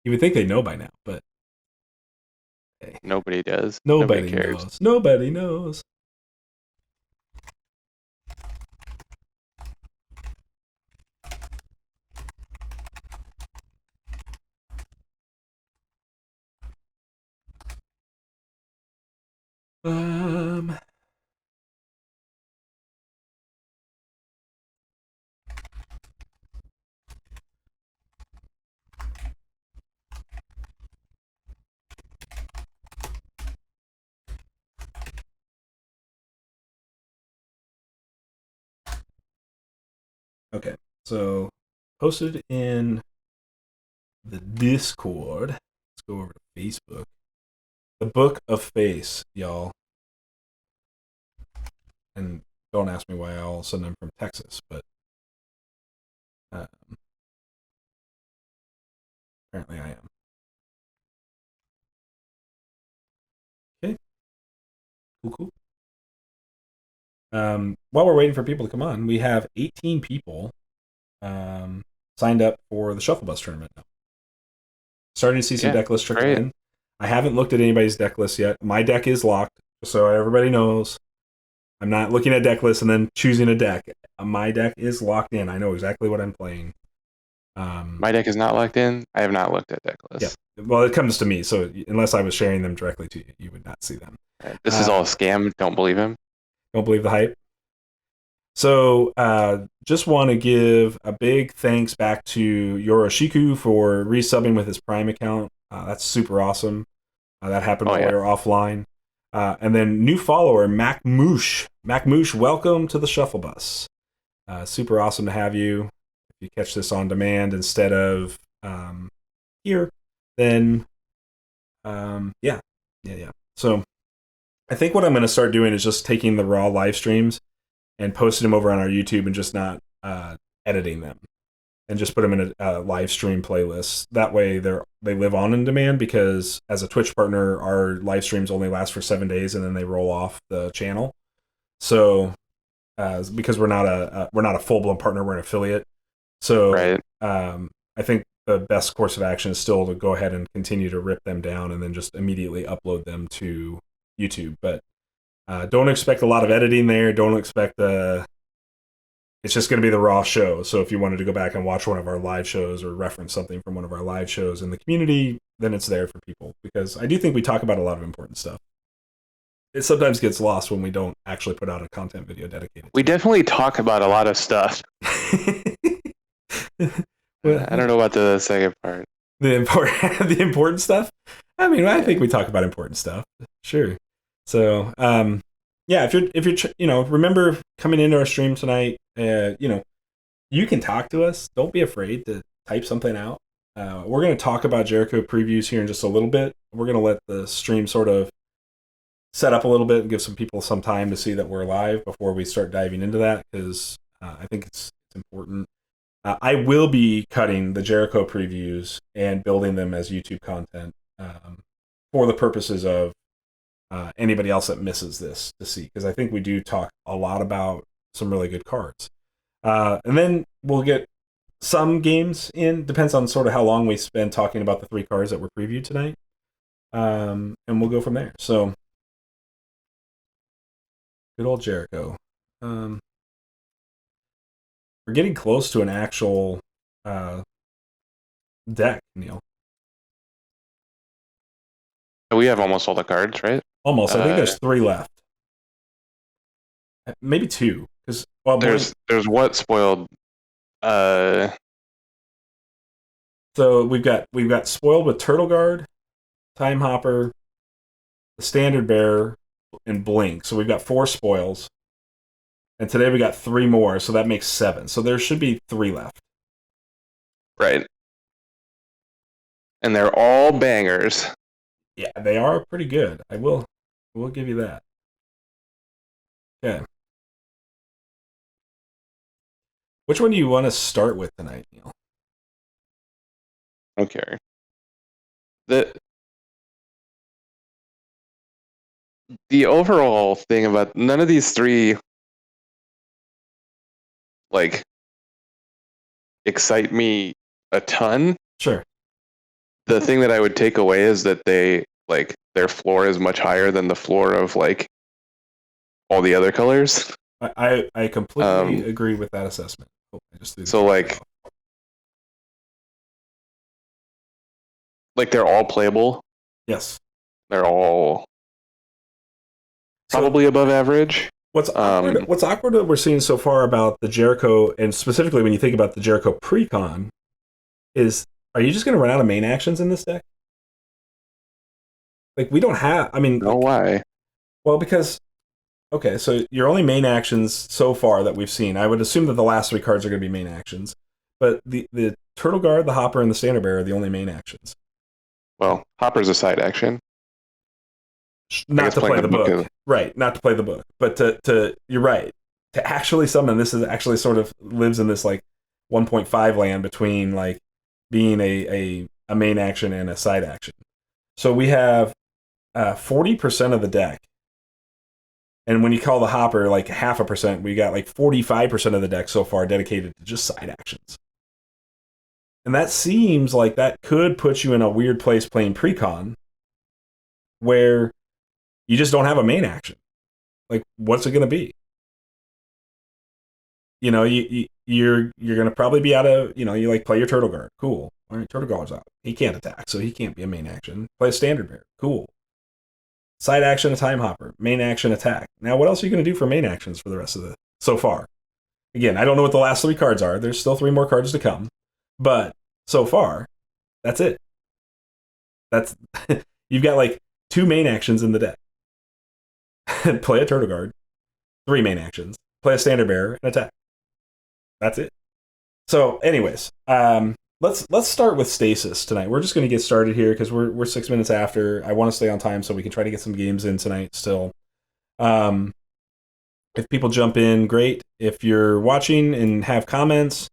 You would think they know by now, but hey, Nobody does. Nobody nobody cares. knows. Nobody knows. Um. Okay. So posted in the Discord. Let's go over to Facebook. The Book of Face, y'all. And don't ask me why all of a sudden I'm from Texas, but uh, apparently I am. Okay, cool, cool. While we're waiting for people to come on, we have 18 people signed up for the Shuffle Bus tournament now. Starting to see some Yeah, deck lists trickle great. in. I haven't looked at anybody's deck list yet. My deck is locked, so everybody knows. I'm not looking at deck lists and then choosing a deck. My deck is locked in. I know exactly what I'm playing. My deck is not locked in. I have not looked at deck Yeah. lists. Well, it comes to me, so unless I was sharing them directly to you, you would not see them. This is all a scam. Don't believe him. Don't believe the hype. So, just want to give a big thanks back to Yoroshiku for resubbing with his Prime account. That's super awesome. That happened Oh while we yeah. were offline. And then new follower, Mac Moosh. Mac Moosh, welcome to the Shuffle Bus. Super awesome to have you. If you catch this on demand instead of here, then yeah. So I think what I'm going to start doing is just taking the raw live streams and posting them over on our YouTube and just not editing them and just put them in a live stream playlist. That way they live on in demand, because as a Twitch partner, our live streams only last for 7 days and then they roll off the channel. So because we're not a full blown partner, we're an affiliate. So Right. I think the best course of action is still to go ahead and continue to rip them down and then just immediately upload them to YouTube. But don't expect a lot of editing there. Don't expect it's just going to be the raw show. So if you wanted to go back and watch one of our live shows or reference something from one of our live shows in the community, then it's there for people, because I do think we talk about a lot of important stuff. It sometimes gets lost when we don't actually put out a content video dedicated We to definitely talk about a lot of stuff. it. Well, I don't know about the second part. the important the important stuff. I mean, I think Yeah. we talk about important stuff. Sure. So, yeah, if you're remember coming into our stream tonight, you can talk to us. Don't be afraid to type something out. We're going to talk about Jericho previews here in just a little bit. We're going to let the stream sort of set up a little bit and give some people some time to see that we're live before we start diving into that, because I think it's important. I will be cutting the Jericho previews and building them as YouTube content for the purposes of anybody else that misses this to see, because I think we do talk a lot about some really good cards. And then we'll get some games in. Depends on sort of how long we spend talking about the 3 cards that were previewed tonight. And we'll go from there. So, good old Jericho. We're getting close to an actual uh, deck, Neil. We have almost all the cards, right? Almost. I think Uh, there's 3 left. Maybe 2. Because, well, there's what spoiled. Uh, so we've got Spoiled with Turtle Guard, Time Hopper, the Standard Bearer, and Blink. So we've got 4 spoils. And today we got 3 more, so that makes 7. So there should be 3 left. right. And they're all bangers. Yeah, they are pretty good. I will give you that. Okay. Which one do you want to start with tonight, Neil? Okay. The the overall thing about none of these 3 like excite me a ton. Sure. the thing that I would take away is that they like their floor is much higher than the floor of like all the other colors. I completely agree with that assessment. Oh, I just threw the So keyboard off. like they're all playable. Yes. They're all So probably above average. what's awkward? What's awkward that we're seeing so far about the Jericho, and specifically when you think about the Jericho Precon, is are you just going to run out of main actions in this deck? Like we don't have. I mean, No, why? well, because okay, so your only main actions so far that we've seen, I would assume that the last 3 cards are going to be main actions, but the Turtle Guard, the Hopper, and the Standard Bearer are the only main actions. Well, Hopper's a side action. Not to play the book, right? Not to play the book, but to you're right. To actually summon, this is actually sort of lives in this like 1.5 land between like being a main action and a side action. So we have 40% of the deck. And when you call the Hopper like 0.5%, we got like 45% of the deck so far dedicated to just side actions. And that seems like that could put you in a weird place playing Precon, where you just don't have a main action. Like, what's it going to be? You know, you're going to probably be out of, you know, you like play your Turtle Guard. Cool. All right, Turtle Guard's out. He can't attack, so he can't be a main action. Play a Standard Bearer. Cool. Side action, a Time Hopper. Main action, attack. Now, what else are you going to do for main actions for the rest of the so far? Again, I don't know what the last 3 cards are. There's still 3 more cards to come, but so far, that's it. That's you've got like 2 main actions in the deck. Play a Turtle Guard. 3 main actions. Play a Standard Bearer and attack. That's it. So, anyways, let's start with Stasis tonight. We're just going to get started here because we're 6 minutes after. I want to stay on time so we can try to get some games in tonight still. If people jump in, great. If you're watching and have comments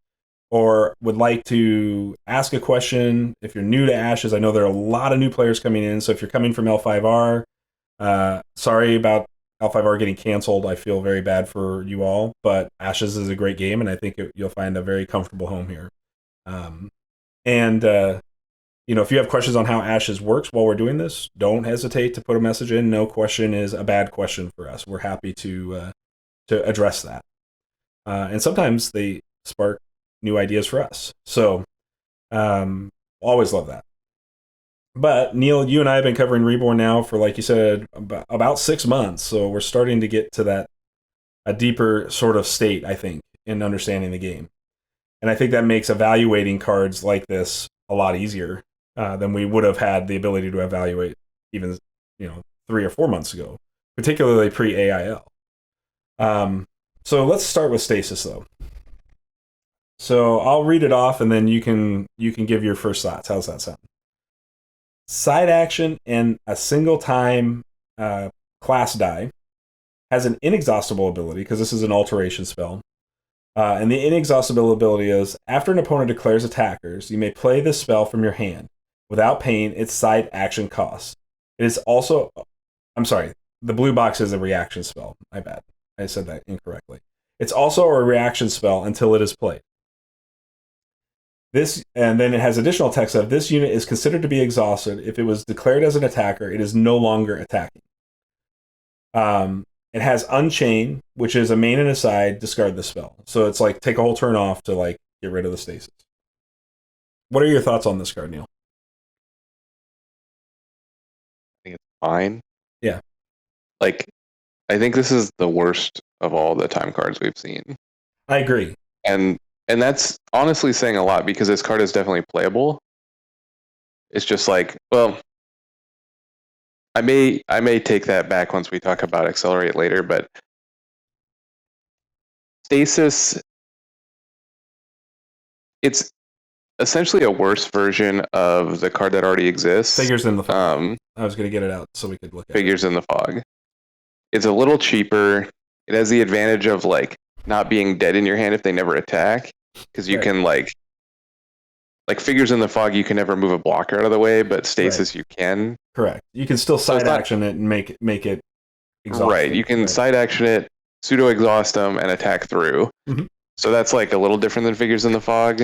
or would like to ask a question, if you're new to Ashes, I know there are a lot of new players coming in. So if you're coming from L5R, sorry about L5R getting canceled. I feel very bad for you all, but Ashes is a great game, and I think you'll find a very comfortable home here. You know, if you have questions on how Ashes works while we're doing this, don't hesitate to put a message in. No question is a bad question for us. We're happy to address that. And sometimes they spark new ideas for us. So always love that. But Neil, you and I have been covering Reborn now for, like you said, about 6 months. So we're starting to get to a deeper sort of state, I think, in understanding the game. And I think that makes evaluating cards like this a lot easier than we would have had the ability to evaluate even 3 or 4 months ago, particularly pre-AIL. So let's start with Stasis, though. So I'll read it off, and then you can give your first thoughts. How's that sound? Side action and a single time class die has an inexhaustible ability, because this is an alteration spell. And the inexhaustible ability is, after an opponent declares attackers, you may play this spell from your hand without paying its side action cost. It is also, I'm sorry, the blue box is a reaction spell. My bad. I said that incorrectly. It's also a reaction spell until it is played. This, and then it has additional text of, this unit is considered to be exhausted. If it was declared as an attacker, it is no longer attacking. It has Unchain, which is a main and a side, discard the spell. So it's like take a whole turn off to like get rid of the stasis. What are your thoughts on this card, Neil? I think it's fine. Yeah. Like, I think this is the worst of all the time cards we've seen. I agree. And that's honestly saying a lot, because this card is definitely playable. It's just like, well, I may take that back once we talk about Accelerate later, but Stasis, it's essentially a worse version of the card that already exists. Figures in the Fog. I was going to get it out so we could look at Figures in the Fog. It's a little cheaper. It has the advantage of like not being dead in your hand if they never attack, because you can like Figures in the Fog, you can never move a blocker out of the way, but Stasis you can. Correct. You can still side action it and make it exhausting. Right. You can side action it, pseudo exhaust them, and attack through. Mm-hmm. So that's like a little different than Figures in the Fog.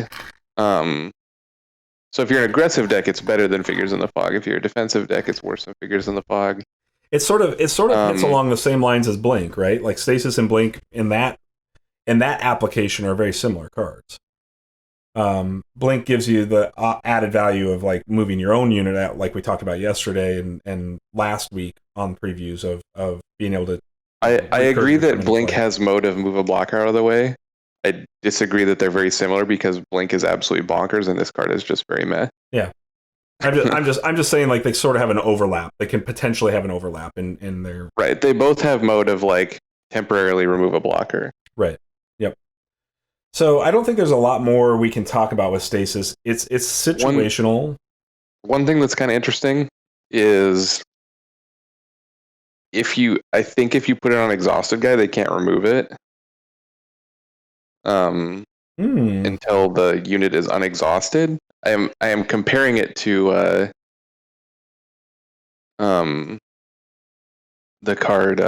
So So if you're an aggressive deck, it's better than Figures in the Fog. If you're a defensive deck, it's worse than Figures in the Fog. It sort of hits along the same lines as Blink, right? Like Stasis and Blink in that application are very similar cards. Blink gives you the added value of like moving your own unit out, like we talked about yesterday and last week on previews of being able to. I agree that Blink has mode of move a blocker out of the way. I disagree that they're very similar because Blink is absolutely bonkers and this card is just very meh. Yeah. I'm just saying like they sort of have an overlap. They can potentially have an overlap in their right. They both have mode of like temporarily remove a blocker. Right. Yep. So I don't think there's a lot more we can talk about with Stasis. It's situational. One thing that's kind of interesting is I think if you put it on Exhausted Guy, they can't remove it. Until the unit is unexhausted. I am comparing it to the card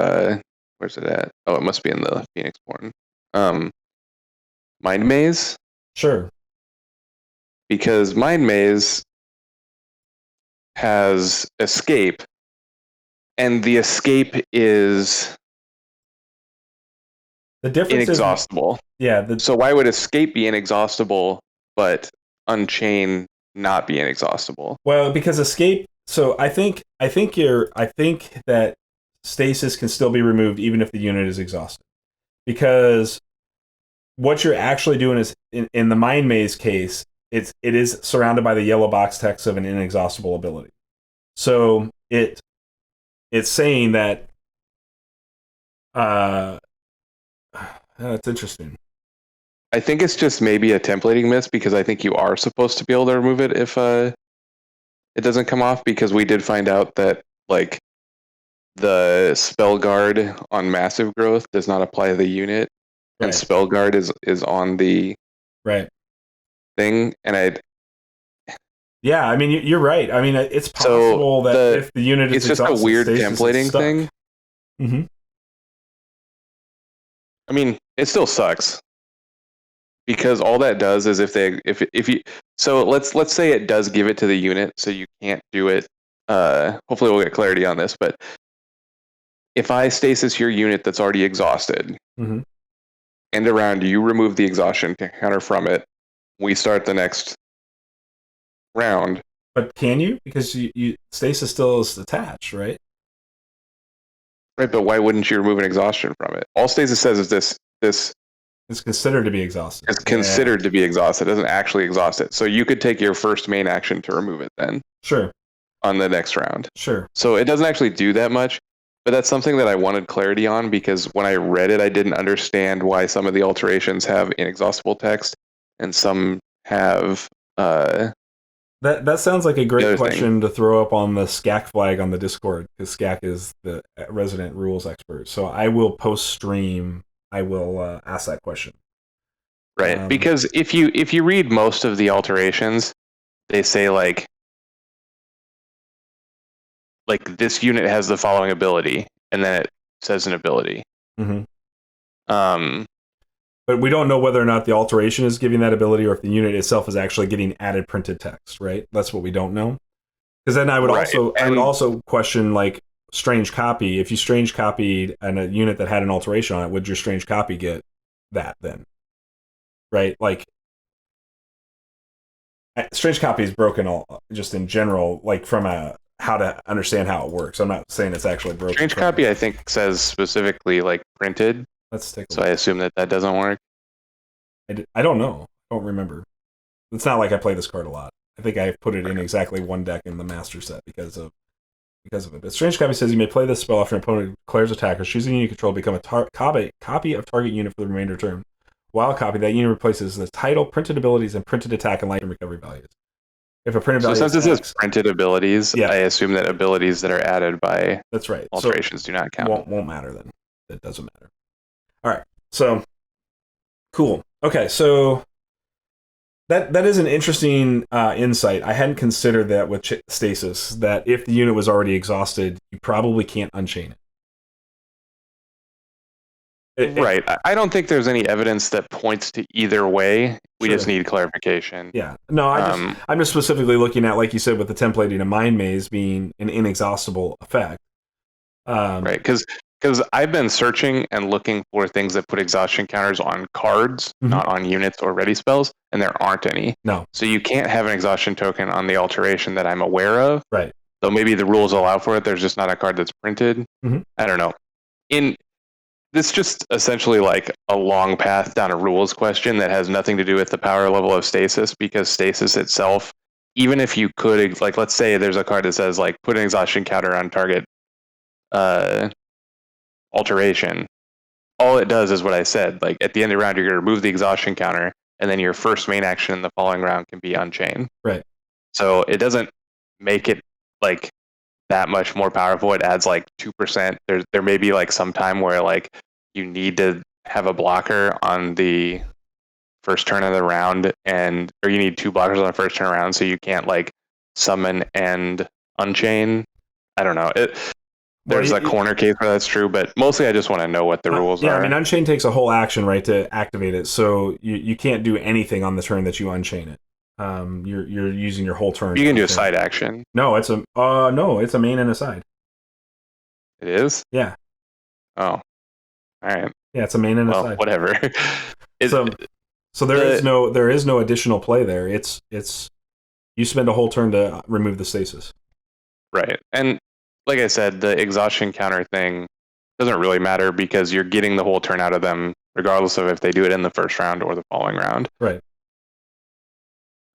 where's it at? Oh, it must be in the Phoenix Born. Mind Maze. Sure. Because Mind Maze has escape, and the escape is the difference inexhaustible. So why would escape be inexhaustible, but Unchain not be inexhaustible? Well, because escape. So I think that Stasis can still be removed even if the unit is exhausted, because what you're actually doing is in the Mind Maze case, it is surrounded by the yellow box text of an inexhaustible ability. So it's saying that that's interesting. I think it's just maybe a templating miss because I think you are supposed to be able to remove it if it doesn't come off, because we did find out that like the spell guard on massive growth does not apply to the unit, and spell guard is on the thing, and yeah, I mean you're right. I mean it's possible that if the unit is it's just a weird templating thing. Mm-hmm. I mean, it still sucks because all that does is if you so let's say it does give it to the unit, so you can't do it. Hopefully we'll get clarity on this, but if I stasis your unit that's already exhausted, end around, you remove the exhaustion counter from it. We start the next round. But can you? Because you stasis still is attached, right? Right, but why wouldn't you remove an exhaustion from it? All stasis says is this it's considered to be exhausted. It's considered to be exhausted. It doesn't actually exhaust it. So you could take your first main action to remove it then. Sure. On the next round. Sure. So it doesn't actually do that much, but that's something that I wanted clarity on because when I read it, I didn't understand why some of the alterations have inexhaustible text and some have That sounds like a great question to throw up on the SCAC flag on the Discord, because SCAC is the resident rules expert. So I will post stream. I will ask that question. Right, because if you read most of the alterations, they say like this unit has the following ability, and then it says an ability. But we don't know whether or not the alteration is giving that ability or if the unit itself is actually getting added printed text, right? That's what we don't know. Because then I would also question like strange copy. If you strange copied a unit that had an alteration on it, would your strange copy get that then? Right? Like strange copy is broken just in general, like from how to understand how it works. I'm not saying it's actually broken. Strange copy, I think, says specifically like printed. Let's take a look. I assume that doesn't work. I don't know. I don't remember. It's not like I play this card a lot. I think I put it in exactly one deck in the master set because of it. But Strange Copy says you may play this spell after an opponent declares attack or choosing unit control become a copy of target unit for the remainder of the turn. Wild copy, that unit replaces the title, printed abilities, and printed attack and light and recovery values. If a printed value since this is printed abilities, yeah. I assume that abilities that are added by that's right alterations do not count. Won't matter then. It doesn't matter. All right, so cool. Okay, so that is an interesting insight. I hadn't considered that with stasis, that if the unit was already exhausted, you probably can't unchain it. Right. I don't think there's any evidence that points to either way. We just Sure. need clarification. Yeah. No, Um, I'm just specifically looking at, like you said, with the templating a mind maze being an inexhaustible effect. right. Because I've been searching and looking for things that put exhaustion counters on cards, Mhm. not on units or ready spells, and there aren't any. No. So you can't have an exhaustion token on the alteration that I'm aware of. Right. Though maybe the rules allow for it. There's just not a card that's printed. Mhm. I don't know. In This just essentially like a long path down a rules question that has nothing to do with the power level of stasis, because stasis itself, even if you could, like, let's say there's a card that says like put an exhaustion counter on target uh, alteration. All it does is what I said. Like at the end of the round, you're going to remove the exhaustion counter, and then your first main action in the following round can be unchain. Right. So it doesn't make it like that much more powerful. It adds like 2%. There may be like some time where like you need to have a blocker on the first turn of the round, or you need two blockers on the first turn around, so you can't like summon and unchain. I don't know. Well, There's a corner case where that's true, but mostly I just want to know what the rules yeah, are. I mean, Unchain takes a whole action, right, to activate it. So you can't do anything on the turn that you unchain it. You're using your whole turn. You can do a side action. No, it's a main and a side. It is? Yeah. Oh, all right. Yeah, it's a main and a side. Whatever. So there is no additional play there. It's you spend a whole turn to remove the stasis. Right. And like I said, the exhaustion counter thing doesn't really matter because you're getting the whole turn out of them, regardless of if they do it in the first round or the following round. Right.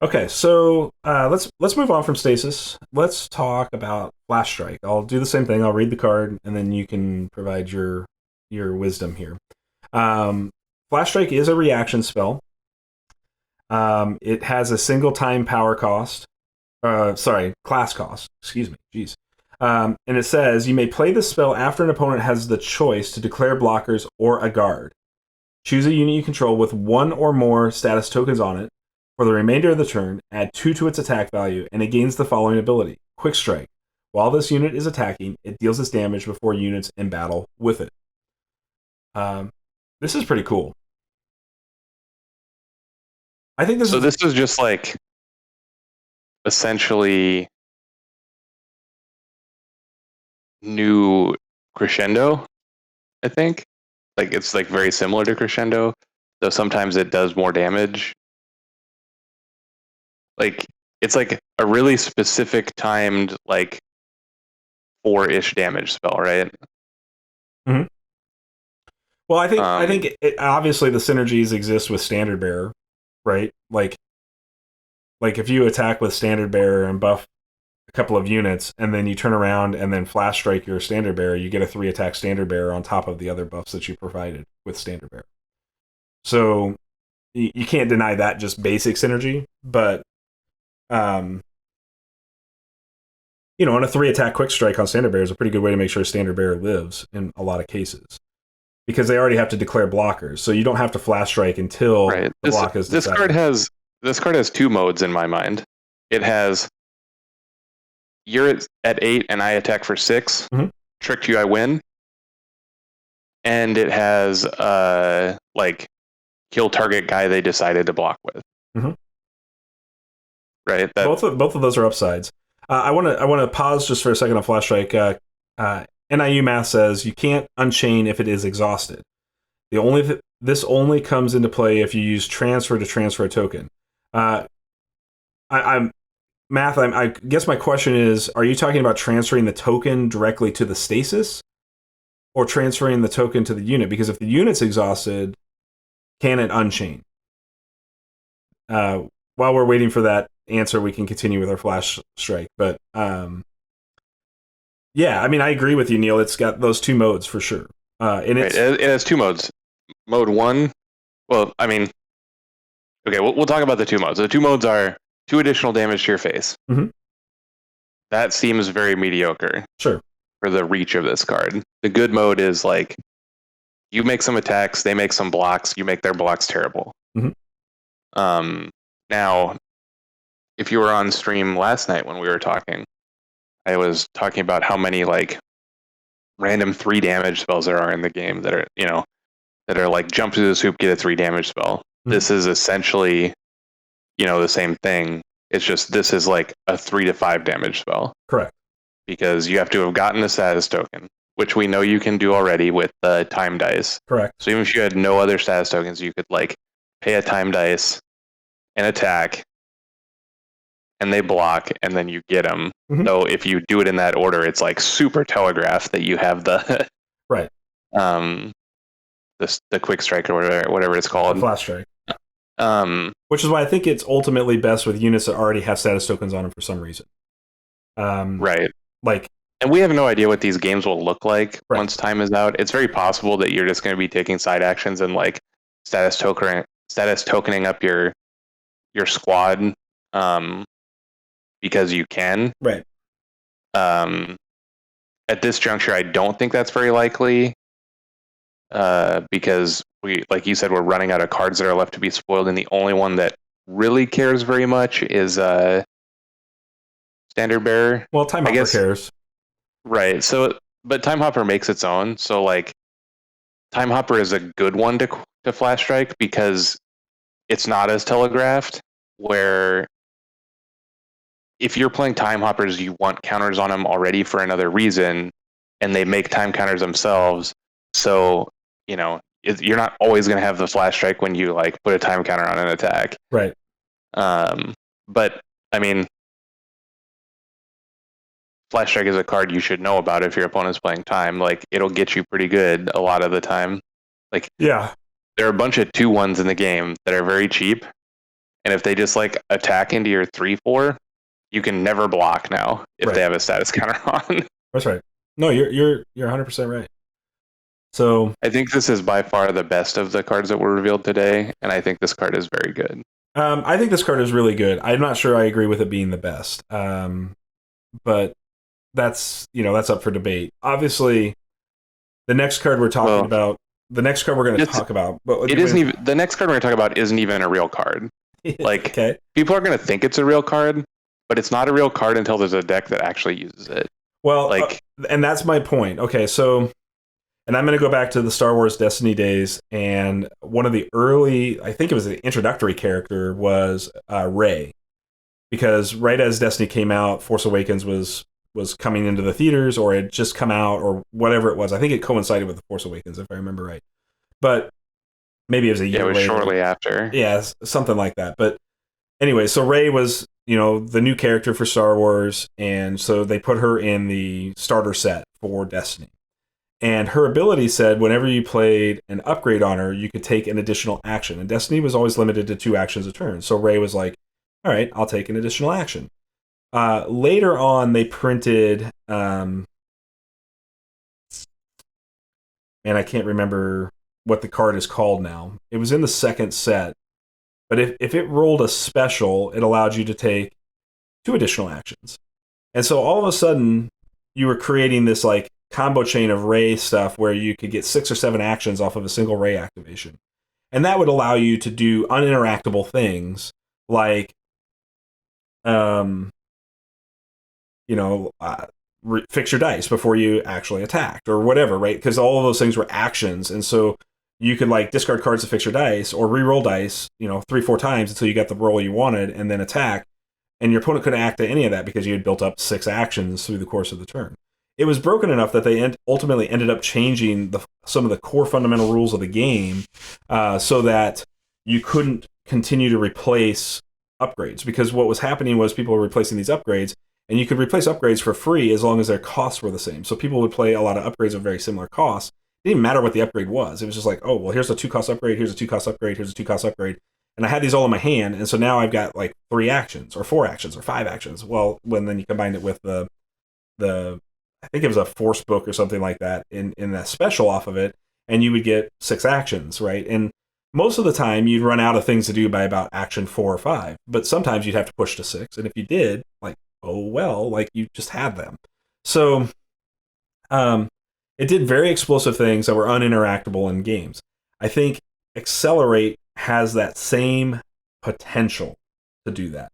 Okay, so let's move on from stasis. Let's talk about flash strike. I'll do the same thing. I'll read the card, and then you can provide your wisdom here. Flash strike is a reaction spell. It has a single time power cost. Class cost. Excuse me. Jeez. And it says you may play this spell after an opponent has the choice to declare blockers or a guard. Choose a unit you control with one or more status tokens on it. For the remainder of the turn, add 2 to its attack value, and it gains the following ability: Quick Strike. While this unit is attacking, it deals its damage before units in battle with it. This is pretty cool. I think this is just like essentially new Crescendo, I think. Like it's like very similar to Crescendo, though sometimes it does more damage. Like it's like a really specific timed like 4-ish damage spell, right? Mm-hmm. Well, I think obviously the synergies exist with Standard Bearer, right? Like if you attack with Standard Bearer and buff a couple of units, and then you turn around and then flash strike your Standard Bearer, you get a 3-attack Standard Bearer on top of the other buffs that you provided with Standard Bearer. So you can't deny that just basic synergy, but on a 3-attack quick strike on Standard Bearer is a pretty good way to make sure Standard Bearer lives in a lot of cases, because they already have to declare blockers, so you don't have to flash strike until the block is decided. This card has 2 modes in my mind. It has you're at 8 and I attack for 6. Mm-hmm. Tricked you, I win. And it has like kill target guy they decided to block with. Mm-hmm. Right. Both of those are upsides. I want to pause just for a second on flash strike. NIU math says you can't unchain if it is exhausted. This only comes into play if you use transfer to transfer a token. I guess my question is: are you talking about transferring the token directly to the stasis, or transferring the token to the unit? Because if the unit's exhausted, can it unchain? While we're waiting for that answer, we can continue with our flash strike. But yeah, I mean, I agree with you, Neil. It's got those 2 modes for sure. And it has 2 modes. Mode 1. Well, I mean, okay, we'll talk about the 2 modes. The 2 modes are 2 additional damage to your face. Mm-hmm. That seems very mediocre. Sure. For the reach of this card. The good mode is like you make some attacks, they make some blocks, you make their blocks terrible. Mm-hmm. Now, if you were on stream last night when we were talking, I was talking about how many like random 3 damage spells there are in the game that are, that are like jump through this hoop, get a 3 damage spell. This is essentially, the same thing. It's just this is like a 3 to 5 damage spell. Correct. Because you have to have gotten a status token, which we know you can do already with the time dice. Correct. So even if you had no other status tokens, you could like pay a time dice and attack, and they block, and then you get them. So if you do it in that order, it's like super telegraphed that you have the right. The quick strike or whatever it's called. The flash strike. Which is why I think it's ultimately best with units that already have status tokens on them for some reason. Right. Like, and we have no idea what these games will look like once time is out. It's very possible that you're just going to be taking side actions and like status tokening up your squad because you can. Right. At this juncture, I don't think that's very likely because we, like you said, we're running out of cards that are left to be spoiled, and the only one that really cares very much is Standard Bearer. Well, Time Hopper cares. Right. So, but Time Hopper makes its own. So, like, Time Hopper is a good one to flash strike because it's not as telegraphed. Where if you're playing Time Hoppers, you want counters on them already for another reason, and they make time counters themselves. So, you're not always going to have the flash strike when you like put a time counter on an attack. Right. But I mean, flash strike is a card you should know about if your opponent's playing time. Like, it'll get you pretty good a lot of the time. Like, yeah, there are a bunch of 2/1s in the game that are very cheap, and if they just like attack into your 3/4, you can never block now if they have a status counter on. That's right. No, you're 100% right. So I think this is by far the best of the cards that were revealed today, and I think this card is very good. I think this card is really good. I'm not sure I agree with it being the best, but that's up for debate. Obviously, the next card we're talking about, the next card we're going to talk about, but it isn't even the next card we're going to talk about isn't even a real card. Like, people are going to think it's a real card, but it's not a real card until there's a deck that actually uses it. Well, and that's my point. Okay, so, and I'm going to go back to the Star Wars Destiny days, and one of the early, I think it was the introductory character, was Rey. Because right as Destiny came out, Force Awakens was coming into the theaters, or had just come out, or whatever it was. I think it coincided with the Force Awakens, if I remember right. But maybe it was a year later. Shortly after. Yeah, something like that. But anyway, so Rey was, the new character for Star Wars, and so they put her in the starter set for Destiny. And her ability said whenever you played an upgrade on her, you could take an additional action. And Destiny was always limited to 2 actions a turn. So Rey was like, all right, I'll take an additional action. Later on, they printed, and I can't remember what the card is called now. It was in the second set. But if it rolled a special, it allowed you to take 2 additional actions. And so all of a sudden, you were creating this like combo chain of Rey stuff where you could get 6 or 7 actions off of a single Rey activation. And that would allow you to do uninteractable things like, fix your dice before you actually attacked or whatever, right? Because all of those things were actions. And so you could like discard cards to fix your dice or re-roll dice, 3-4 times until you got the roll you wanted and then attack. And your opponent couldn't act to any of that because you had built up 6 actions through the course of the turn. It was broken enough that they ultimately ended up changing some of the core fundamental rules of the game so that you couldn't continue to replace upgrades. Because what was happening was people were replacing these upgrades, and you could replace upgrades for free as long as their costs were the same. So people would play a lot of upgrades of very similar costs. It didn't matter what the upgrade was. It was just like, oh, well, here's a 2-cost upgrade, here's a 2-cost upgrade, here's a 2-cost upgrade. And I had these all in my hand, and so now I've got like 3 actions, or 4 actions, or 5 actions. Well, when then you combined it with the I think it was a force book or something like that in that special off of it, and you would get 6 actions, right? And most of the time you'd run out of things to do by about action 4 or 5, but sometimes you'd have to push to 6, and if you did, like, oh well, like you just had them. So it did very explosive things that were uninteractable in games. I think Accelerate has that same potential to do that.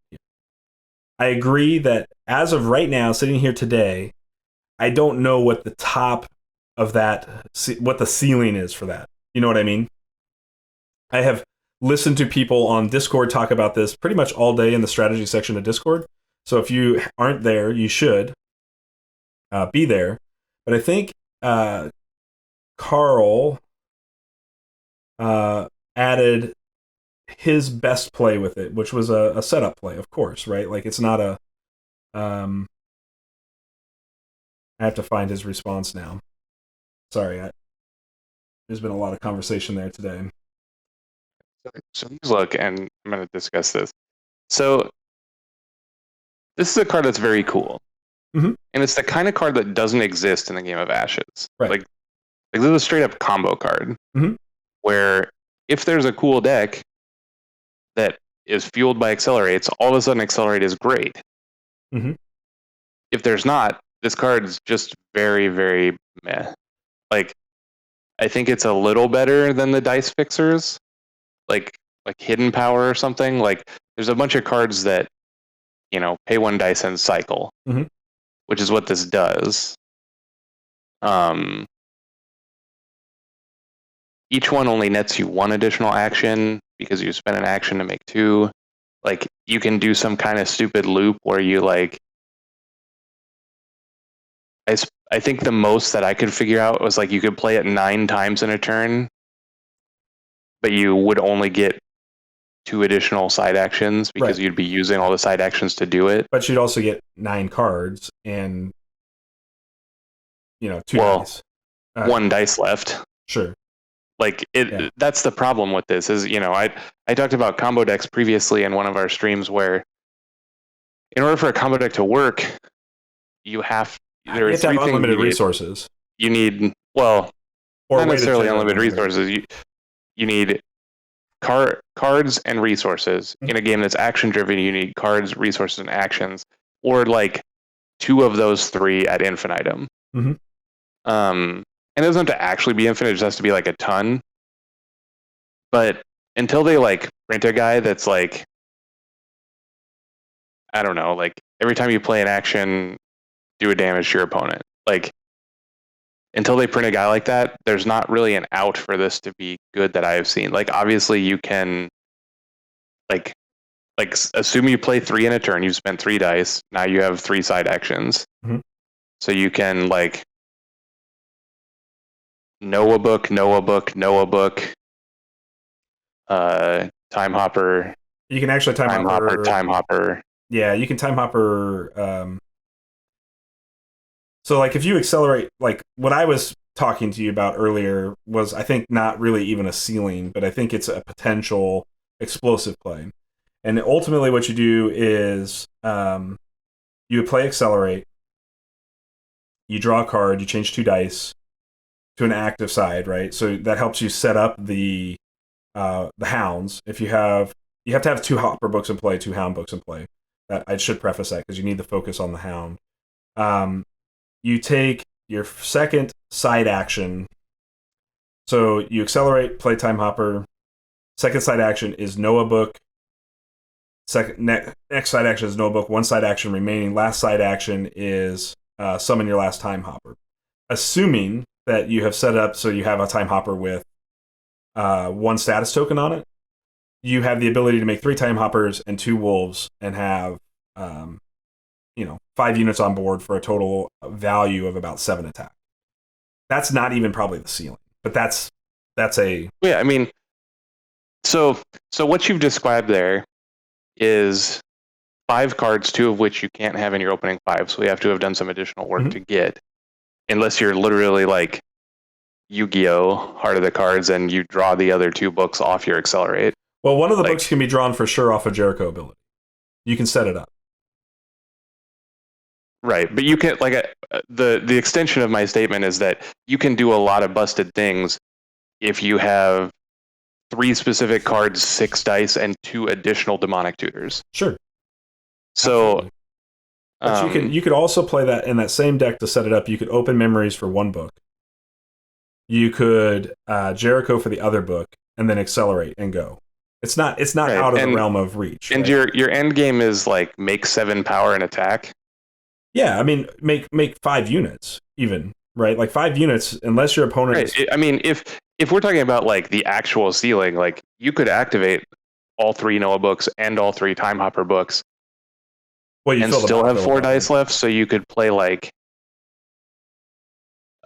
I agree that as of right now, sitting here today, I don't know what the top of that, what the ceiling is for that. You know what I mean? I have listened to people on Discord talk about this pretty much all day in the strategy section of Discord. So if you aren't there, you should be there. But I think Carl added his best play with it, which was a setup play, of course, right? Like it's not a. I have to find his response now. Sorry, there's been a lot of conversation there today. So look, and I'm going to discuss this. So this is a card that's very cool. Mm-hmm. And it's the kind of card that doesn't exist in the game of Ashes. Right. Like this is a straight up combo card. Mm-hmm. Where if there's a cool deck that is fueled by accelerates, all of a sudden accelerate is great. Mm-hmm. If there's not, this card's just very, very meh. Like, I think it's a little better than the dice fixers, like hidden power or something. Like, there's a bunch of cards that, you know, pay one dice and cycle, mm-hmm. which is what this does. Each one only nets you one additional action because you spend an action to make two. Like, you can do some kind of stupid loop where you like. I think the most that I could figure out was like you could play it 9 times in a turn, but you would only get 2 additional side actions because right. you'd be using all the side actions to do it. But you'd also get 9 cards and 2 dice. 1 dice left. Sure. Like that's the problem with this is, I talked about combo decks previously in one of our streams where in order for a combo deck to work, you have to have unlimited resources. You need, well, or not necessarily unlimited resources. You need cards and resources. Mm-hmm. In a game that's action driven, you need cards, resources, and actions, or like 2 of those 3 at infinitum. Mm-hmm. And it doesn't have to actually be infinite; it just has to be like a ton. But until they like print a guy that's like, I don't know, like every time you play an action, do a damage to your opponent. Like, until they print a guy like that, there's not really an out for this to be good that I have seen. Like, obviously you can like assume you play 3 in a turn, you've spent 3 dice, now you have 3 side actions. Mm-hmm. So you can like know a book, time hopper. You can actually time hopper. Yeah, you can time hopper. So, like, if you accelerate, like, what I was talking to you about earlier was, I think, not really even a ceiling, but I think it's a potential explosive play. And ultimately, what you do is you play accelerate, you draw a card, you change 2 dice to an active side, right? So that helps you set up the hounds. If you have to have 2 hopper books in play, 2 hound books in play. That I should preface that because you need the focus on the hound. You take your second side action. So you accelerate, play time hopper. Second side action is Noah book. Next side action is Noah book. 1 side action remaining. Last side action is summon your last time hopper. Assuming that you have set up so you have a time hopper with 1 status token on it, you have the ability to make 3 time hoppers and 2 wolves and have 5 units on board for a total value of about 7 attack. That's not even probably the ceiling, but that's a... Yeah, I mean, so what you've described there is 5 cards, 2 of which you can't have in your opening 5, so you have to have done some additional work to get, unless you're literally like Yu-Gi-Oh! Heart of the Cards and you draw the other 2 books off your accelerate. Well, one of the books can be drawn for sure off a Jericho ability. You can set it up. Right, but you can the extension of my statement is that you can do a lot of busted things if you have 3 specific cards, 6 dice, and 2 additional demonic tutors. Sure. So, but you could also play that in that same deck to set it up. You could open memories for 1 book. You could Jericho for the other book, and then accelerate and go. It's not right. Out of the realm of reach. And right? your end game is like make 7 power and attack. Yeah, I mean, make 5 units even, right? Like 5 units, unless your opponent. Right. I mean, if if we're talking about like the actual ceiling, like you could activate all 3 Noah books and all 3 Time Hopper books Well, you and fill the still box have though with 4 that, right? dice left, so you could play like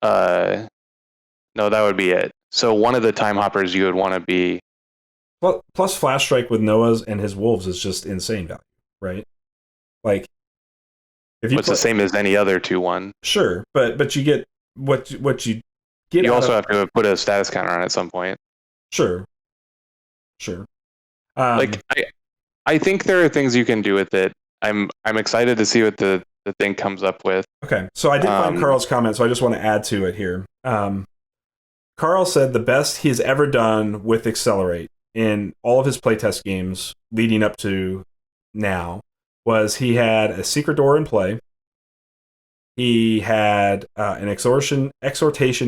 uh no, that would be it. So one of the Time Hoppers you would want to be Plus, Flash Strike with Noah's and his wolves is just insane value, right? Like if you what's the play, same as any other 2/1. sure, but you get what you get You out also of have to put a status counter on at some point. sure, sure. Um, Like I think there are things you can do with it. I'm excited to see what the thing comes up with. okay, so I did find Um, Carl's comment, so I just want to add to it here. Carl said the best he's ever done with Accelerate in all of his playtest games leading up to now was he had a secret door in play. He had an exhortation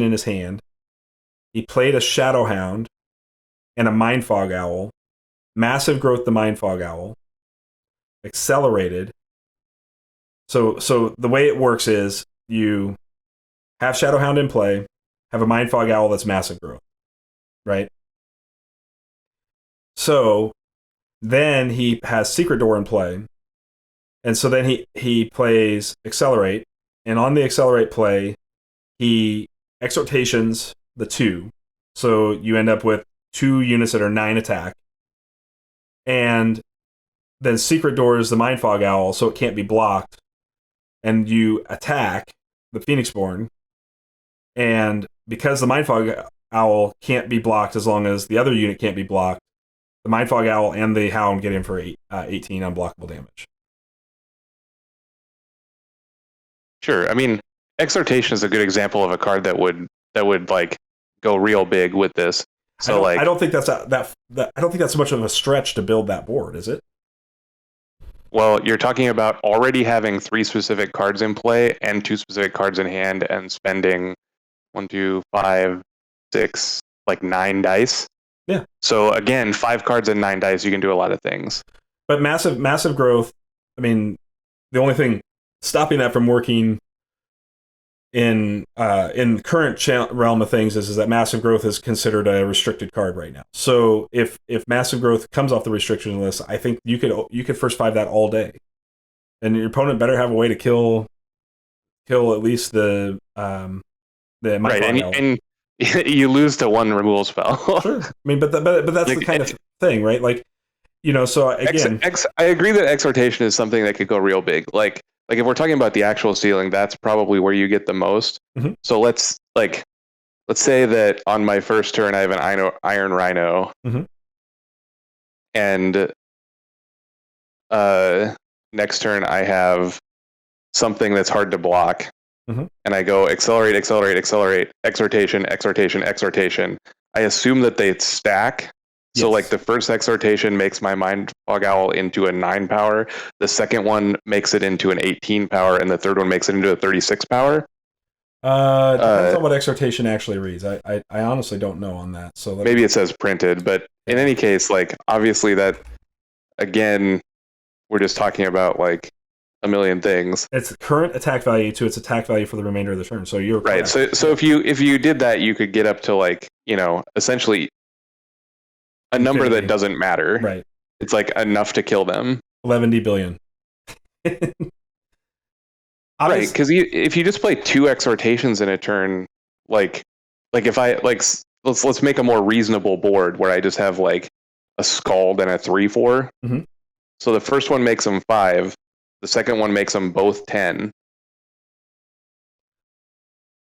in his hand. He played a Shadowhound and a Mindfog Owl. Massive growth the Mindfog Owl. Accelerated. So the way it works is you have Shadowhound in play, have a Mindfog Owl that's massive growth, right? So then he has Secret Door in play, and so then he plays Accelerate, and on the Accelerate play, he exhortations the 2, so you end up with 2 units that are 9 attack, and then Secret Door is the Mindfog Owl, so it can't be blocked, and you attack the Phoenixborn, and because the Mindfog Owl can't be blocked as long as the other unit can't be blocked, the Mindfog Owl and the Hound get in for 18 unblockable damage. sure. I mean, Exhortation is a good example of a card that would like go real big with this. So I like, don't think that's I don't think that's so much of a stretch to build that board, is it? well, you're talking about already having 3 specific cards in play and 2 specific cards in hand and spending 1, 2, 5, 6, like 9 dice. Yeah. So again, 5 cards and 9 dice, you can do a lot of things. But massive growth. I mean, the only thing stopping that from working in current realm of things is that massive growth is considered a restricted card right now. So if massive growth comes off the restriction list, I think you could first 5 that all day, and your opponent better have a way to kill at least the Right, Mindfog Owl. and you lose to 1 removal spell. Sure. I mean, but that's Like the kind of thing, right? Like, so again, I agree that Exhortation is something that could go real big. Like if we're talking about the actual ceiling, that's probably where you get the most. Mhm. So let's say that on my first turn I have an Iron Rhino, Mhm. and next turn I have something that's hard to block, Mhm. and I go accelerate, accelerate, accelerate, exhortation, exhortation, exhortation. I assume that they stack. So yes. like the first exhortation makes my Mind Fog Owl into a 9 power, the second one makes it into an 18 power, and the third one makes it into a 36 power. Depends on what exhortation actually reads. I honestly don't know on that. So Maybe it says printed, but in any case, like obviously that again, we're just talking about like a million things. it's current attack value to its attack value for the remainder of the turn. So you're Right. correct. So if you did that, you could get up to like, essentially a number Infinity. that doesn't matter. Right. It's like enough to kill them. 11 billion. Right, because if you just play 2 exhortations in a turn, like if I like let's make a more reasonable board where I just have like a Scald and a 3/4. Mhm. So the first one makes them 5, the second one makes them both 10.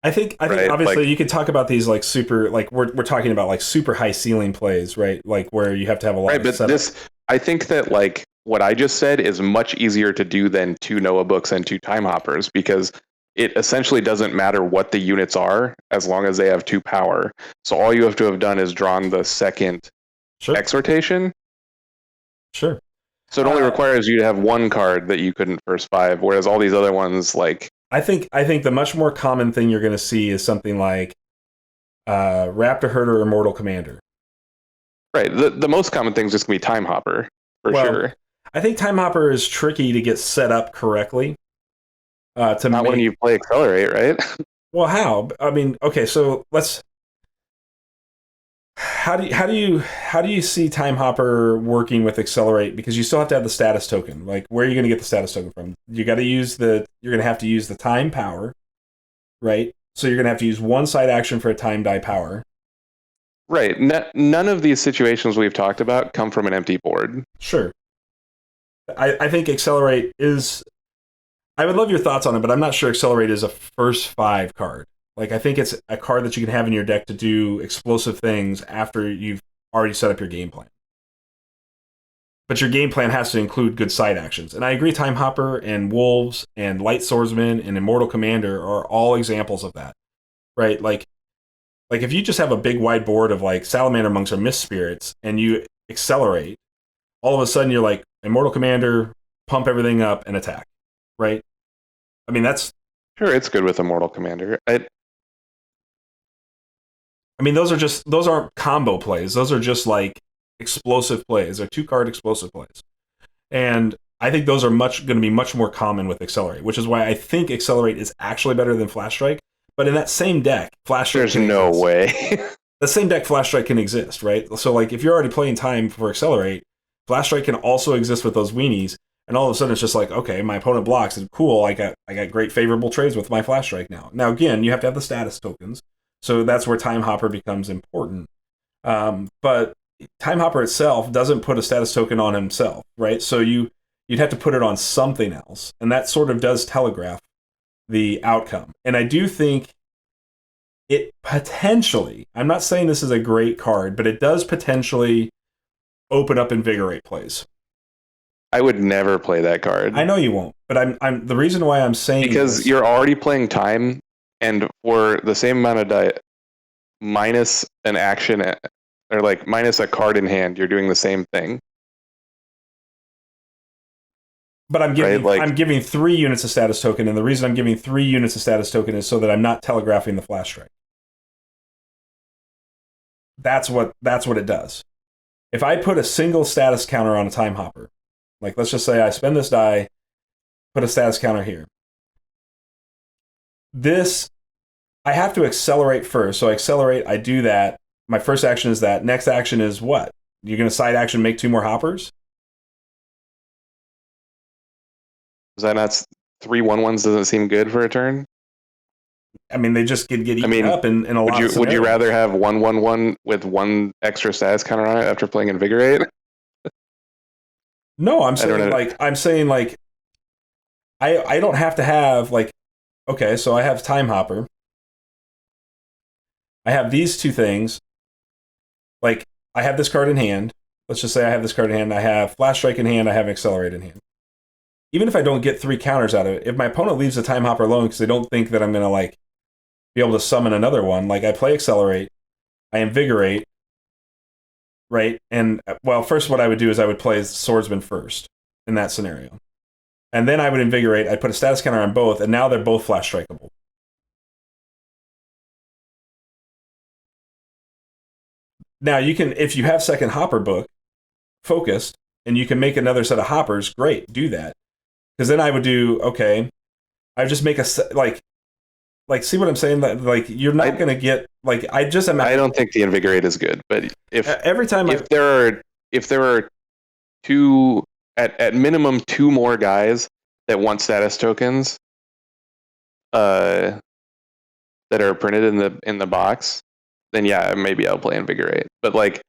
I think right? obviously Like, you could talk about these like super like we're talking about like super high ceiling plays, right? Like where you have to have a lot right, of but setup. I think that like what I just said is much easier to do than 2 Noah books and 2 Time Hoppers, because it essentially doesn't matter what the units are as long as they have 2 power. So all you have to have done is drawn the second Sure. exhortation. Sure. So it only requires you to have 1 card that you couldn't first 5, whereas all these other ones, like, I think the much more common thing you're going to see is something like Raptor Herder or Mortal Commander. right, the most common thing is just gonna be Time Hopper for sure. I think Time Hopper is tricky to get set up correctly. Not when you play Accelerate, right? Well, how? I mean, okay, so let's how do you see Time Hopper working with Accelerate? Because you still have to have the status token. Like, where are you going to get the status token from? You're going to have to use the time power, right? So you're going to have to use one side action for a time die power. Right. None of these situations we've talked about come from an empty board. Sure. I think Accelerate is. I would love your thoughts on it, but I'm not sure Accelerate is a first 5 card. Like, I think it's a card that you can have in your deck to do explosive things after you've already set up your game plan. But your game plan has to include good side actions. And I agree, Time Hopper and Wolves and Light Swordsman and Immortal Commander are all examples of that, right? Like if you just have a big wide board of like Salamander Monks or Mist Spirits and you accelerate, all of a sudden you're like Immortal Commander, pump everything up and attack, right? I mean, that's Sure, it's good with Immortal Commander. those aren't combo plays. Those are just like explosive plays. They're 2-card explosive plays. And I think those are going to be much more common with Accelerate, which is why I think Accelerate is actually better than Flash Strike. But in that same deck, Flash Strike There's no exist. way. The same deck, Flash Strike can exist, right? So like if you're already playing time for Accelerate, Flash Strike can also exist with those weenies. And all of a sudden it's just like, okay, my opponent blocks, and cool, I got great favorable trades with my Flash Strike now. Now again, you have to have the status tokens, so that's where Time Hopper becomes important. But Time Hopper itself doesn't put a status token on himself, right? So you'd have to put it on something else, and that sort of does telegraph the outcome. And I do think it potentially, I'm not saying this is a great card, but it does potentially open up Invigorate plays. I would never play that card. I know you won't, but I'm the reason why I'm saying because this, you're already playing time, and for the same amount of die, minus an action or like minus a card in hand, you're doing the same thing. But I'm giving 3 units of status token, and the reason I'm giving 3 units of status token is so that I'm not telegraphing the Flash Strike. That's what it does. If I put a single status counter on a Time Hopper, like let's just say I spend this die, put a status counter here. This, I have to accelerate first. So I accelerate, I do that. My first action is that. Next action is what? You're going to side action make 2 more hoppers? Is that not 3/1/1s? Doesn't seem good for a turn. I mean, they just get eaten up in a lot of scenarios. Would you rather have 1/1/1 with 1 extra status counter on it after playing Invigorate? No, I'm saying like I don't have to have like, okay, so I have Time Hopper. I have these 2 things. Like I have this card in hand. Let's just say I have this card in hand. I have Flash Strike in hand. I have Accelerate in hand. Even if I don't get 3 counters out of it, if my opponent leaves the Time Hopper alone because they don't think that I'm going to like be able to summon another one, like I play Accelerate, I Invigorate, right? And well, first what I would do is I would play Swordsman first in that scenario. And then I would Invigorate, I'd put a status counter on both, and now they're both Flash Strikeable. Now you can, if you have second Hopper book focused, and you can make another set of hoppers, great, do that. Because then I would do, okay, I just make a like see what I'm saying? Like you're not going to get like I don't think the Invigorate is good, but every time if there are 2 at minimum 2 more guys that want status tokens that are printed in the box, then yeah, maybe I'll play Invigorate. But like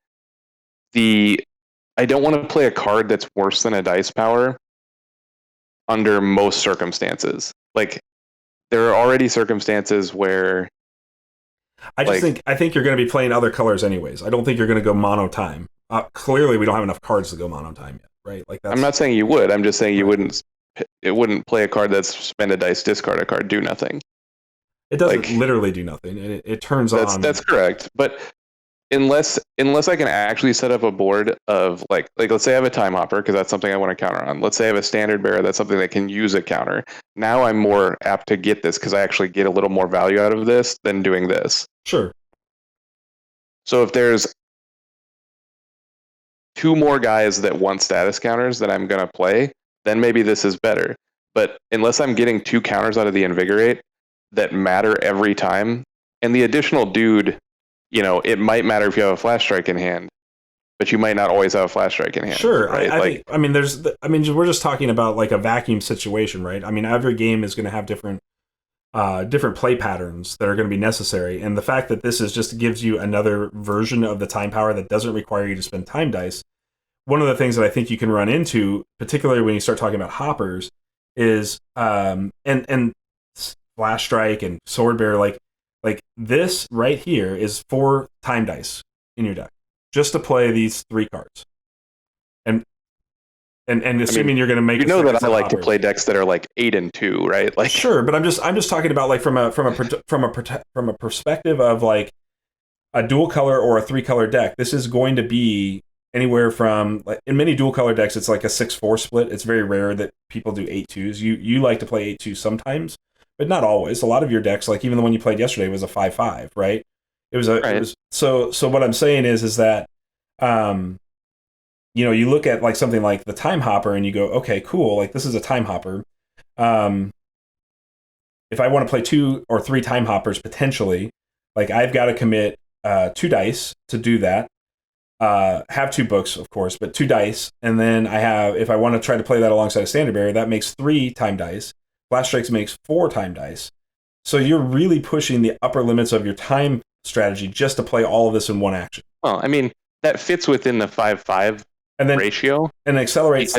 I don't want to play a card that's worse than a dice power under most circumstances. Like there are already circumstances where I think you're going to be playing other colors anyways. I don't think you're going to go mono time. Clearly, we don't have enough cards to go mono time yet, right? Like I'm not saying you would. I'm just saying you wouldn't. It wouldn't play a card that's spend a dice, discard a card, do nothing. It doesn't literally do nothing. It turns on. That's correct. But unless I can actually set up a board of like let's say I have a Time Hopper because that's something I want to counter on. Let's say I have a Standard Bearer, that's something that can use a counter. Now I'm more apt to get this because I actually get a little more value out of this than doing this. Sure. So if there's 2 more guys that want status counters that I'm gonna play, then maybe this is better. But unless I'm getting 2 counters out of the Invigorate that matter every time, and the additional dude, it might matter if you have a flash strike in hand, but you might not always have a flash strike in hand, Sure, right? I think. I mean, we're just talking about like a vacuum situation, right? I mean, every game is going to have different play patterns that are going to be necessary, and the fact that this is just gives you another version of the time power that doesn't require you to spend time dice. One of the things that I think you can run into, particularly when you start talking about hoppers, is and flash strike and sword bear, like this right here is 4 time dice in your deck just to play these 3 cards, and assuming you're going to make you a know second that I set of like to hoppers. play decks that are like 8 and 2, right? Like, Sure, but I'm just talking about like from a perspective of like a dual color or a 3 color deck. This is going to be anywhere from, like, in many dual color decks it's like a 6-4 split. It's very rare that people do 8-2s. You like to play 8-2 sometimes, but not always. A lot of your decks, like even the one you played yesterday, was a 5-5, right? It right. was so what I'm saying is that um you look at like something like the time hopper and you go, okay, cool, like this is a time hopper. um if I want to play 2 or 3 time hoppers potentially, like I've got to commit 2 dice to do that. Have 2 books, of course, but 2 dice, and then I have, if I want to try to play that alongside a standard bearer, that makes 3 time dice. Flash strikes makes 4 time dice. So you're really pushing the upper limits of your time strategy just to play all of this in one action, Well, I mean, that fits within the 5-5 and then ratio accelerates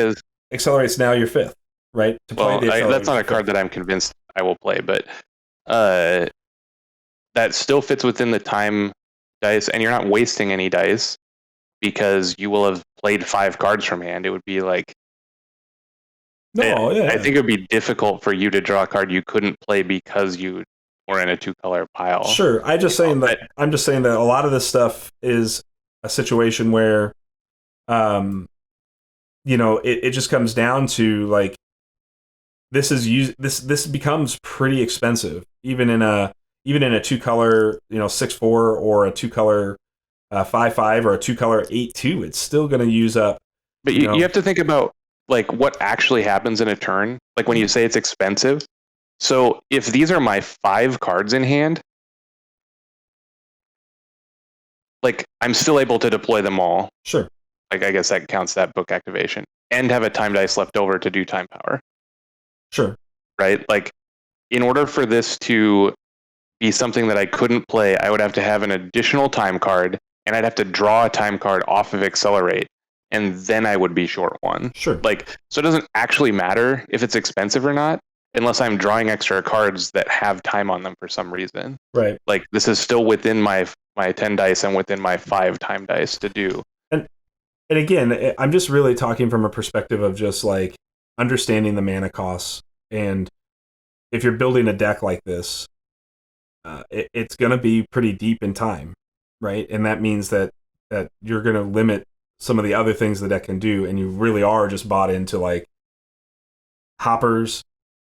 because, now your 5th, right? To play the that's accelerated not a your 5th. card that I'm convinced I will play, but uh, that still fits within the time dice, and you're not wasting any dice because you will have played 5 cards from hand. It would be like, No, yeah, I yeah. think it would be difficult for you to draw a card you couldn't play because you were in a 2-color pile. Sure. I, I'm just saying that a lot of this stuff is a situation where, um, it just comes down to like this becomes pretty expensive, even in a 2-color 6-4 or a 2-color 5-5 or a 2-color 8-2. It's still going to use up but you you know have to think about like what actually happens in a turn. Like when you say it's expensive. So if these are my 5 cards in hand, like I'm still able to deploy them all. Sure. Like I guess that counts that book activation and have a time dice left over to do time power. Sure. Right? Like in order for this to be something that I couldn't play, I would have to have an additional time card and I'd have to draw a time card off of accelerate and then I would be short 1. Sure. Like so it doesn't actually matter if it's expensive or not unless I'm drawing extra cards that have time on them for some reason. Right. Like this is still within my 10 dice and within my 5 time dice to do. And again, I'm just really talking from a perspective of just like understanding the mana costs. And if you're building a deck like this, it's going to be pretty deep in time, right? And that means that you're going to limit some of the other things the deck can do, and you really are just bought into like hoppers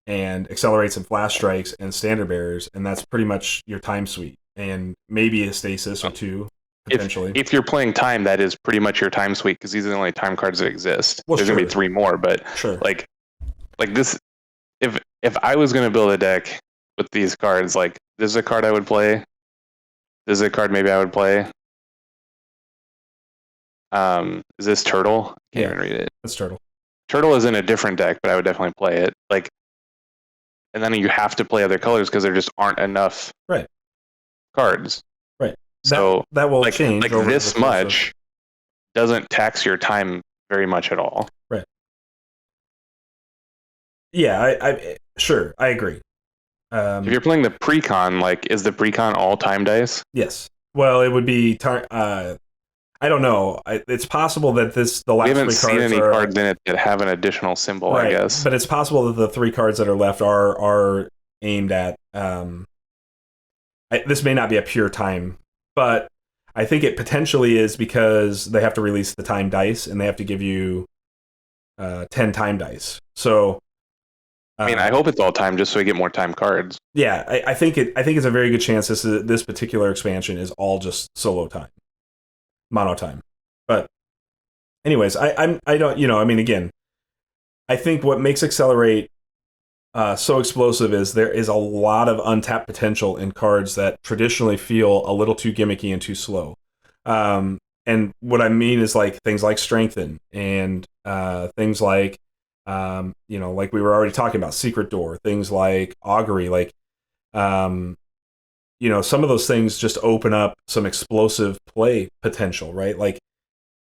and accelerates and flash strikes and standard bearers, and that's pretty much your time suite, and maybe a stasis or 2 potentially. If you're playing time, that is pretty much your time suite because these are the only time cards that exist. Well, There's sure. gonna be 3 more, but Sure. like this, if I was gonna build a deck with these cards, like this is a card I would play. This is a card maybe I would play. Is this Turtle? Can't even read it. That's Turtle. Turtle is in a different deck, but I would definitely play it. Like, and then you have to play other colors because there just aren't enough cards. Right. So that will change. Like over this much doesn't tax your time very much at all. Right. Yeah, I sure, I agree. If you're playing the precon, like, is the precon all time dice? Yes. Well, it would be. I don't know. It's possible that the last We haven't 3 seen cards any are, cards in it that have an additional symbol, right, I guess. but it's possible that the 3 cards that are left are aimed at. This may not be a pure time, but I think it potentially is because they have to release the time dice and they have to give you 10 time dice. So I mean, I hope it's all time just so we get more time cards. Yeah, I think it's a very good chance this particular expansion is all just solo time, mono time. But anyways, I don't, I mean, again, I think what makes Accelerate so explosive is there is a lot of untapped potential in cards that traditionally feel a little too gimmicky and too slow. And what I mean is like things like strengthen and things like like we were already talking about secret door, things like augury, like um, some of those things just open up some explosive play potential, right? Like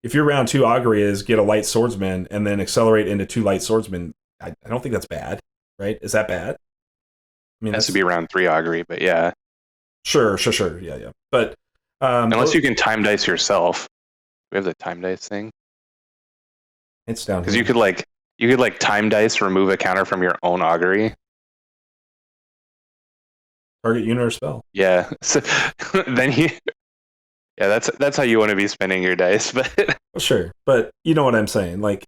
if your round two augury is get a light swordsman and then accelerate into two light swordsmen, I don't think that's bad, right? Is that bad? I mean, It has to that's be around 3 augury, but yeah. sure, yeah. But Unless you can time dice yourself. We have the time dice thing. it's down Because here. you could time dice remove a counter from your own augury. Target unit or spell. Yeah. So then yeah, that's how you want to be spending your dice. But Well, sure, but you know what I'm saying. Like,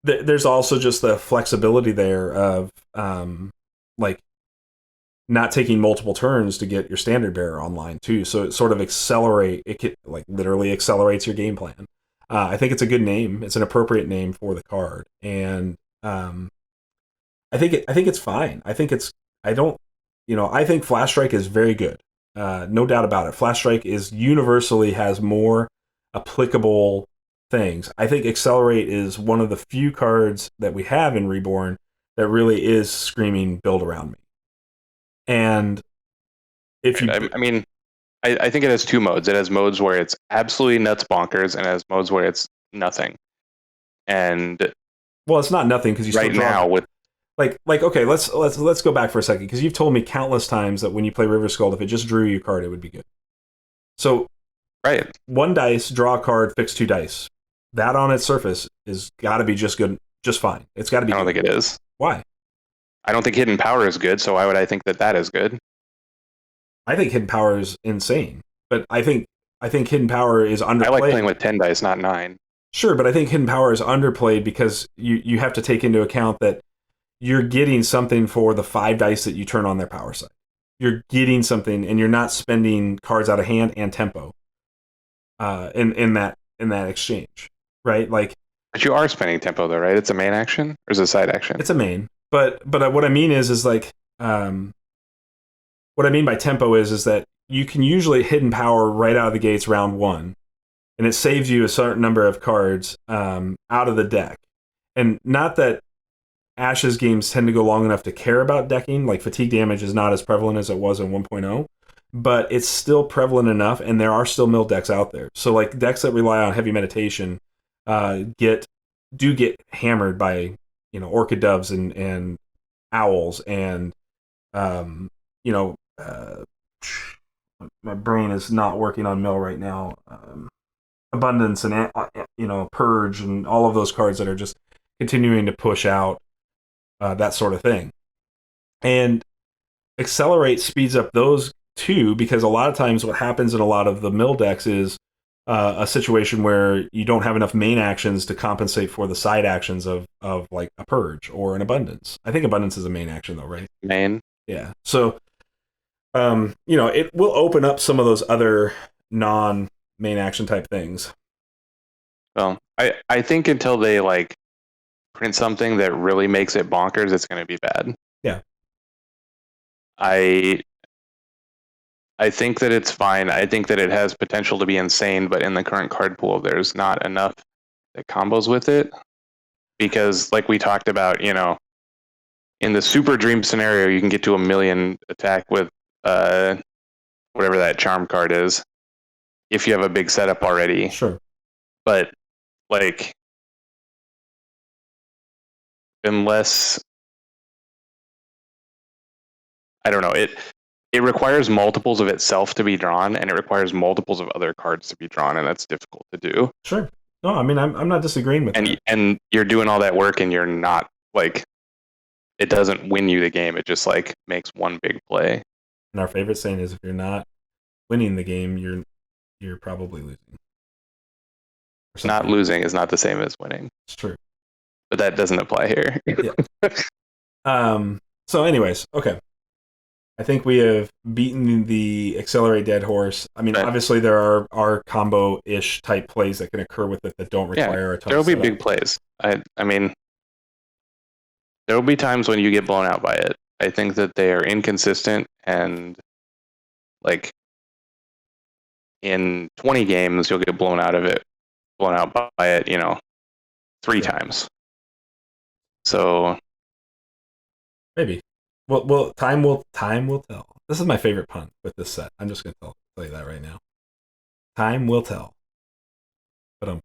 there's also just the flexibility there of like not taking multiple turns to get your standard bearer online too. So it sort of like literally accelerates your game plan. I think it's a good name. It's an appropriate name for the card, and I think it's fine. I don't I think Flash Strike is very good. No doubt about it. Flash Strike is universally has more applicable things. I think Accelerate is one of the few cards that we have in Reborn that really is screaming build around me. And if you I mean, I think it has two modes. It has modes where it's absolutely nuts bonkers, and it has modes where it's nothing. And well, it's not nothing because you still right draw. now with Like okay, let's go back for a second because you've told me countless times that when you play River Skull, if it just drew you a card, it would be good. So right, one dice, draw a card, fix two dice. That on its surface is got to be just good, just fine. It's got to be. I don't good. think it is. Why? I don't think Hidden Power is good, so why would I think that is good? I think Hidden Power is insane, but I think Hidden Power is underplayed. I like playing with 10 dice, not 9. Sure, but I think Hidden Power is underplayed because you have to take into account that you're getting something for the 5 dice that you turn on their power side. You're getting something, and you're not spending cards out of hand and tempo in that exchange, right? Like But you are spending tempo though, right? It's a main action or is it a side action? it's a main, but what I mean is like what I mean by tempo is that you can usually Hidden Power right out of the gates round one, and it saves you a certain number of cards out of the deck. And not that Ashes games tend to go long enough to care about decking. Like fatigue damage is not as prevalent as it was in 1.0, but it's still prevalent enough, and there are still mill decks out there. So like decks that rely on heavy meditation get hammered by orchid doves and owls and you know my brain is not working on mill right now. Abundance and purge and all of those cards that are just continuing to push out that sort of thing. And accelerate speeds up those too, because a lot of times what happens in a lot of the mill decks is a situation where you don't have enough main actions to compensate for the side actions of like a purge or an abundance. I think abundance is a main action though, right? Main. Yeah. So it will open up some of those other non main action type things. Well, I think until they like print something that really makes it bonkers, it's going to be bad. Yeah. I think that it's fine. I think that it has potential to be insane, but in the current card pool, there's not enough that combos with it. Because, like we talked about, in the super dream scenario, you can get to 1,000,000 attack with whatever that charm card is, if you have a big setup already. Sure. But like, unless I don't know, it requires multiples of itself to be drawn, and it requires multiples of other cards to be drawn, and that's difficult to do. Sure. No, I mean I'm not disagreeing with that. And you're doing all that work, and you're not like, it doesn't win you the game. It just like makes one big play. And our favorite saying is, if you're not winning the game, you're probably losing. Not losing is not the same as winning. It's true, but that doesn't apply here. Yeah. So, anyways, okay. I think we have beaten the accelerate dead horse. I mean, right. Obviously there are combo-ish type plays that can occur with it that don't require a ton. There will of be setup. big plays. I mean, There will be times when you get blown out by it. I think that they are inconsistent and like in 20 games you'll get blown out by it, three Yeah, times. So maybe. Well, time will tell. This is my favorite pun with this set. I'm just gonna tell you that right now. Time will tell. But